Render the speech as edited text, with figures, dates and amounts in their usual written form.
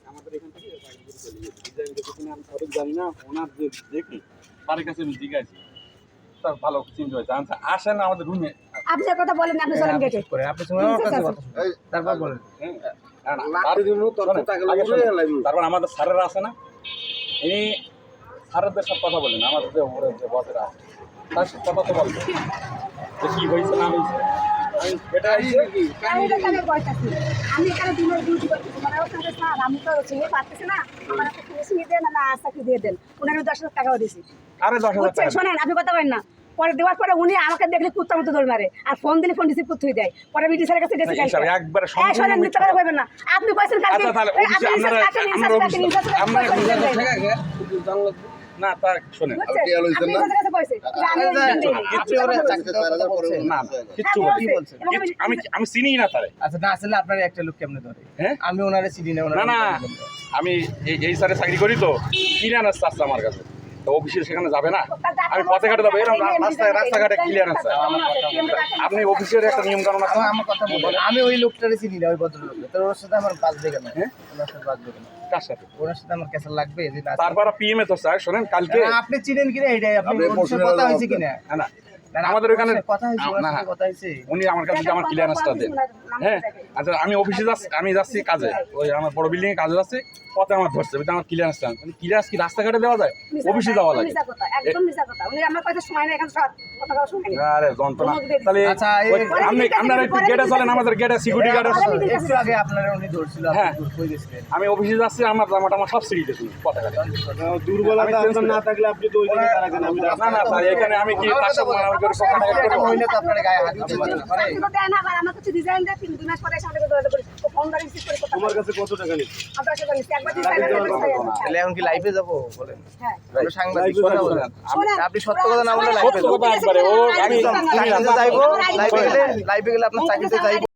আমাদের এখান থেকে আমি সঠিক জানি না, ওনার যে দেখি তার কাছে আমি জিজ্ঞাসি তার ভালো চিন্তা হয়েছে। আসেন আমাদের রুমে। আপনি কথা বলেন, আপনি চলেন গেটে। আপনি তারপর বলেন। তারপর আমাদের স্যারেরা আছে না, এই স্যারদের সব কথা বলেন, আমাদের যে উপরে যে বসেরা আছে তার সব কথা তো বলবে যে কী হয়েছে না হয়েছে। আমি এখানে দিনের ডিউটি করতেছি, মানে ওর সঙ্গে স্যার আমি তো চিনে পারতেছি না, আমার একটা ফিস দেন না চাকরি দিয়ে দেন। ওনাকে 10,000 টাকাও দিয়েছি। আরে 10,000 টাকা শোনেন, আপনি কথা বলেন না। পরে দেওয়ার পরে উনি আমাকে দেখলে কুত্তার মতো দৌড় মারে, আর ফোন দিলে ফোন রিসিভ করতে দেয়। পরে বিডি স্যারের কাছে গেছে। একবারে শোনেন, মিথ্যা কথা বলবেন না। আপনি কইছেন কালকে না, তা শোনেন আমি চিনি না তারে। আচ্ছা না, আসলে আপনার একটা লোক কেমনে ধরে? হ্যাঁ, আমি ওনারে চিনি না। না না, আমি এই স্যারে চাকরি করি তো, ক্লিয়ারেন্স চাচ্ছে আমার কাছে। তো অফিসে সেখানে যাবে না, আমি পথে ঘাটে যাবো, এরকম রাস্তাঘাটে ক্লিয়ারেন্স আছে। আপনি অফিসের একটা নিয়ম কানুন আছে। আমার কথা বলেন, আমি ওই লোকটারে চিনি না, ওই ভদ্রলোককে। তো ওর সাথে আমার বাজবে কেন? হ্যাঁ, ওনার সাথে বাজবে কেন? কার সাথে? ওনার সাথে আমার কেসা লাগবে যে না? তারপর পিএমএ তো স্যার শোনেন, কালকে আপনি চিনেন কিনা এটাই, আপনি কথা হয়েছে কিনা? না আমাদের ওখানে কথা হয়েছে, কথা হয়েছে। উনি আমার কাছে আমার ক্লিয়ারেন্সটা দেন। হ্যাঁ, আচ্ছা আমি অফিসে যাচ্ছি, আমি যাচ্ছি কাজে, ওই আমার বড় বিল্ডিং এ কাজে যাচ্ছি, পথে আমার ধরছে, আমার ক্লিয়ারেন্সটা। ক্লিয়ারেন্স কি রাস্তাঘাটে দেওয়া যায়? অফিসে যাওয়া লাগে। একদম মিছা কথা। উনি আমার কাছে সময় না, এখন সব কথা বলার সময় নেই। আরে যন্ত্রণা। তাহলে আচ্ছা, আপনারা একটু গেটে চলেন, আমাদের গেটে সিকিউরিটি গার্ড আছে। একটু আগে আপনারা উনি ধরছিল, হ্যাঁ, আপনি কই গেছিলেন? আমি অফিসে যাচ্ছি, আমার জামাটা আমার সব সিঁড়িতে ছিল পথেঘাটে। দুর্বলতা না থাকলে আপনি তো ওই জায়গায় রাখেন। না না স্যার, এখানে আমি কি তার সাথে মারামারি করে কথা একটা মহিলা তো আপনার গায়ে হাত দিতে পারে না। তো দেয় না, আবার আমার কাছে ডিজাইন দেয়, 3 মাস পরে এসে আমাকে দৌড়াতে বলে, ও ফোন ধরে রিসিভ করে কথা তোমার কাছে কত টাকা নিচ্ছে? আমি 10,000 নিচ্ছি, একবার ডিজাইন তাহলে এখন কি লাইভে যাবো বলেন? হ্যাঁ, আমরা সাংবাদিক কথা বলেন। আপনি সত্য কথা না বলে লাইভে সত্য কথা একবারে ও আমি যাইবো, লাইভে গেলে আপনার চাকরিতে যাইবো।